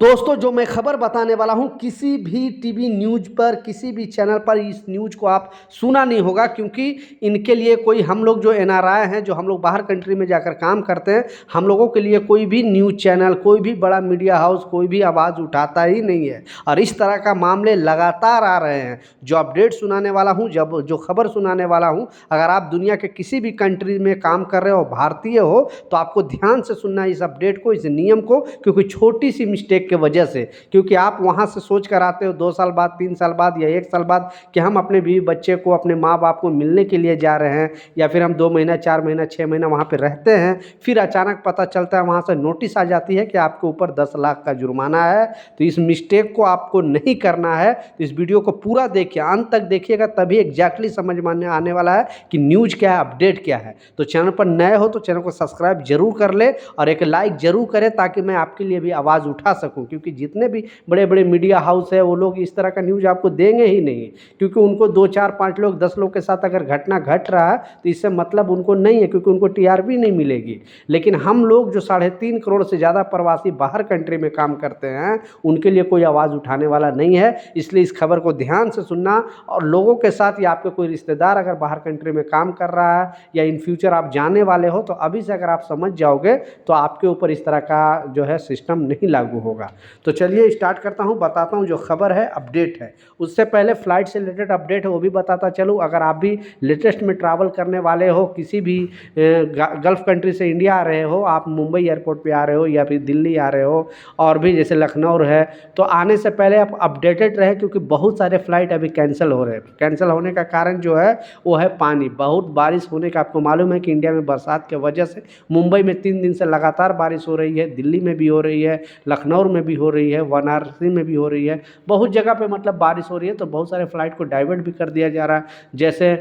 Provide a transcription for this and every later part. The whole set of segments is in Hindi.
दोस्तों जो मैं खबर बताने वाला हूं, किसी भी टीवी न्यूज़ पर, किसी भी चैनल पर इस न्यूज़ को आप सुना नहीं होगा, क्योंकि इनके लिए कोई, हम लोग जो एनआरआई हैं, जो हम लोग बाहर कंट्री में जाकर काम करते हैं, हम लोगों के लिए कोई भी न्यूज़ चैनल, कोई भी बड़ा मीडिया हाउस, कोई भी आवाज़ उठाता ही नहीं है। और इस तरह का मामले लगातार आ रहे हैं। जो अपडेट सुनाने वाला हूँ, जब जो खबर सुनाने वाला हूँ, अगर आप दुनिया के किसी भी कंट्री में काम कर रहे हो, भारतीय हो, तो आपको ध्यान से सुनना है इस अपडेट को, इस नियम को, क्योंकि छोटी सी मिस्टेक के वजह से, क्योंकि आप वहाँ से सोच कर आते हो 2 साल बाद, 3 साल बाद या 1 साल बाद कि हम अपने बीवी बच्चे को, अपने माँ बाप को मिलने के लिए जा रहे हैं, या फिर हम 2 महीना, 4 महीना, 6 महीना वहाँ पे रहते हैं, फिर अचानक पता चलता है, वहाँ से नोटिस आ जाती है कि आपके ऊपर 10 लाख का जुर्माना है। तो इस मिस्टेक को आपको नहीं करना है। तो इस वीडियो को पूरा देखिए, अंत तक देखिएगा, तभी एग्जैक्टली समझ में आने वाला है कि न्यूज़ क्या है, अपडेट क्या है। तो चैनल पर नए हो तो चैनल को सब्सक्राइब जरूर कर ले और एक लाइक जरूर करें, ताकि मैं आपके लिए भी आवाज़ उठा सकूं, क्योंकि जितने भी बड़े बड़े मीडिया हाउस है, वो लोग इस तरह का न्यूज़ आपको देंगे ही नहीं, क्योंकि उनको 2, 4, 5 लोग, 10 लोग के साथ अगर घटना घट रहा है तो इससे मतलब उनको नहीं है, क्योंकि उनको टीआरपी नहीं मिलेगी। लेकिन हम लोग जो 3.5 करोड़ से ज़्यादा प्रवासी बाहर कंट्री में काम करते हैं, उनके लिए कोई आवाज़ उठाने वाला नहीं है। इसलिए इस खबर को ध्यान से सुनना, और लोगों के साथ, या आपके कोई रिश्तेदार अगर बाहर कंट्री में काम कर रहा है, या इन फ्यूचर आप जाने वाले हो, तो अभी से अगर आप समझ जाओगे तो आपके ऊपर इस तरह का जो है सिस्टम नहीं लागू होगा। तो चलिए स्टार्ट करता हूं, बताता हूं जो खबर है, अपडेट है। उससे पहले फ्लाइट से रिलेटेड अपडेट है, वो भी बताता चलूं। अगर आप भी लेटेस्ट में ट्रैवल करने वाले हो, किसी भी गल्फ़ कंट्री से इंडिया आ रहे हो, आप मुंबई एयरपोर्ट पे आ रहे हो या फिर दिल्ली आ रहे हो, और भी जैसे लखनऊ है, तो आने से पहले आप अपडेटेड रहे, क्योंकि बहुत सारे फ्लाइट अभी कैंसिल हो रहे हैं। कैंसिल होने का कारण जो है वो है पानी, बहुत बारिश होने का। आपको मालूम है कि इंडिया में बरसात की वजह से मुंबई में 3 दिन से लगातार बारिश हो रही है, दिल्ली में भी हो रही है, लखनऊ में भी हो रही है, वाराणसी में भी हो रही है, बहुत जगह पे मतलब बारिश हो रही है। तो बहुत सारे फ्लाइट को डाइवर्ट भी कर दिया जा रहा है। जैसे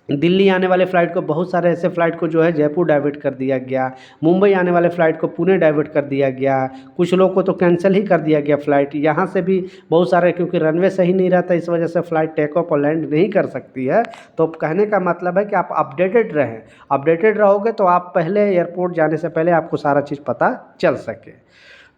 दिल्ली आने वाले फ़्लाइट को, बहुत सारे ऐसे फ़्लाइट को जो है जयपुर डाइवर्ट कर दिया गया, मुंबई आने वाले फ़्लाइट को पुणे डाइवर्ट कर दिया गया, कुछ लोग को तो कैंसिल ही कर दिया गया फ़्लाइट। यहाँ से भी बहुत सारे, क्योंकि रनवे सही नहीं रहता, इस वजह से फ़्लाइट टेक ऑफ और लैंड नहीं कर सकती है। तो कहने का मतलब है कि आप अपडेटेड रहें। अपडेटेड रहोगे तो आप पहले एयरपोर्ट जाने से पहले आपको सारा चीज़ पता चल सके।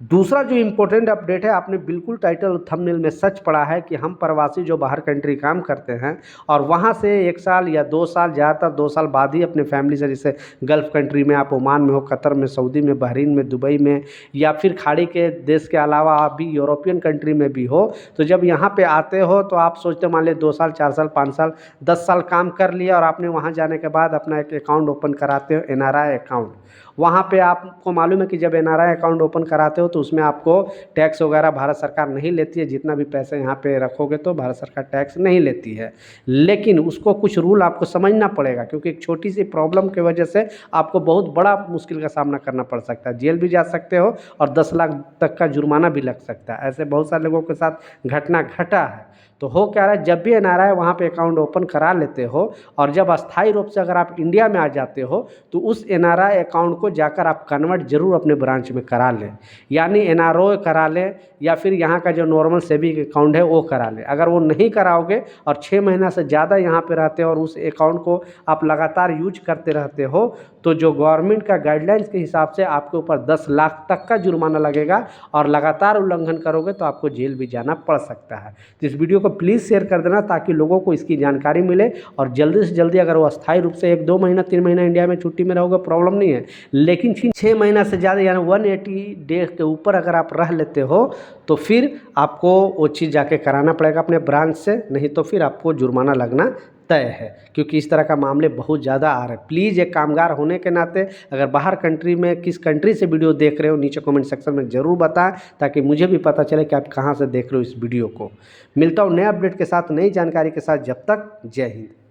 दूसरा जो इम्पोर्टेंट अपडेट है, आपने बिल्कुल टाइटल थंबनेल में सच पढ़ा है कि हम प्रवासी जो बाहर कंट्री काम करते हैं और वहाँ से 1 साल या 2 साल, ज़्यादातर 2 साल बाद ही अपने फैमिली से, जैसे गल्फ़ कंट्री में आप ओमान में हो, कतर में, सऊदी में, बहरीन में, दुबई में, या फिर खाड़ी के देश के अलावा आप भी यूरोपियन कंट्री में भी हो, तो जब यहाँ पे आते हो तो आप सोचते, मान लीजिए 2 साल, 4 साल, 5 साल, 10 साल काम कर लिया, और आपने वहाँ जाने के बाद अपना एक अकाउंट ओपन कराते हो, एनआरआई अकाउंट। वहाँ पे आपको मालूम है कि जब एनआरआई अकाउंट ओपन कराते हो तो उसमें आपको टैक्स वगैरह भारत सरकार नहीं लेती है। जितना भी पैसे यहाँ पे रखोगे तो भारत सरकार टैक्स नहीं लेती है। लेकिन उसको कुछ रूल आपको समझना पड़ेगा, क्योंकि एक छोटी सी प्रॉब्लम की वजह से आपको बहुत बड़ा मुश्किल का सामना करना पड़ सकता है। जेल भी जा सकते हो और 10 लाख तक का जुर्माना भी लग सकता है। ऐसे बहुत सारे लोगों के साथ घटना घटा है। तो हो क्या रहा है, जब भी एनआरआई वहाँ पे अकाउंट ओपन करा लेते हो, और जब अस्थायी रूप से अगर आप इंडिया में आ जाते हो, तो उस एनआरआई अकाउंट को जाकर आप कन्वर्ट जरूर अपने ब्रांच में करा लें। यानी एनआरओ करा लें, या फिर यहाँ का जो नॉर्मल सेविंग अकाउंट है वो करा लें। अगर वो नहीं कराओगे और 6 महीना से ज़्यादा यहाँ पे रहते हो और उस अकाउंट को आप लगातार यूज करते रहते हो, तो जो गवर्नमेंट का गाइडलाइंस के हिसाब से आपके ऊपर 10 लाख तक का जुर्माना लगेगा, और लगातार उल्लंघन करोगे तो आपको जेल भी जाना पड़ सकता है। तो इस वीडियो को प्लीज़ शेयर कर देना, ताकि लोगों को इसकी जानकारी मिले, और जल्दी से जल्दी, अगर वो अस्थायी रूप से 1-2 महीना, 3 महीना इंडिया में छुट्टी में रहोगे, प्रॉब्लम नहीं है। लेकिन 6 महीना से ज़्यादा, यानी 180 डेज के ऊपर अगर आप रह लेते हो, तो फिर आपको वो चीज़ जाके कराना पड़ेगा अपने ब्रांच से, नहीं तो फिर आपको जुर्माना लगना तय है। क्योंकि इस तरह का मामले बहुत ज़्यादा आ रहे हैं। प्लीज़ एक कामगार होने के नाते, अगर बाहर कंट्री में किस कंट्री से वीडियो देख रहे हो, नीचे कमेंट सेक्शन में ज़रूर बताएं, ताकि मुझे भी पता चले कि आप कहाँ से देख रहे हो इस वीडियो को। मिलता हूँ नए अपडेट के साथ, नई जानकारी के साथ। जब तक, जय हिंद।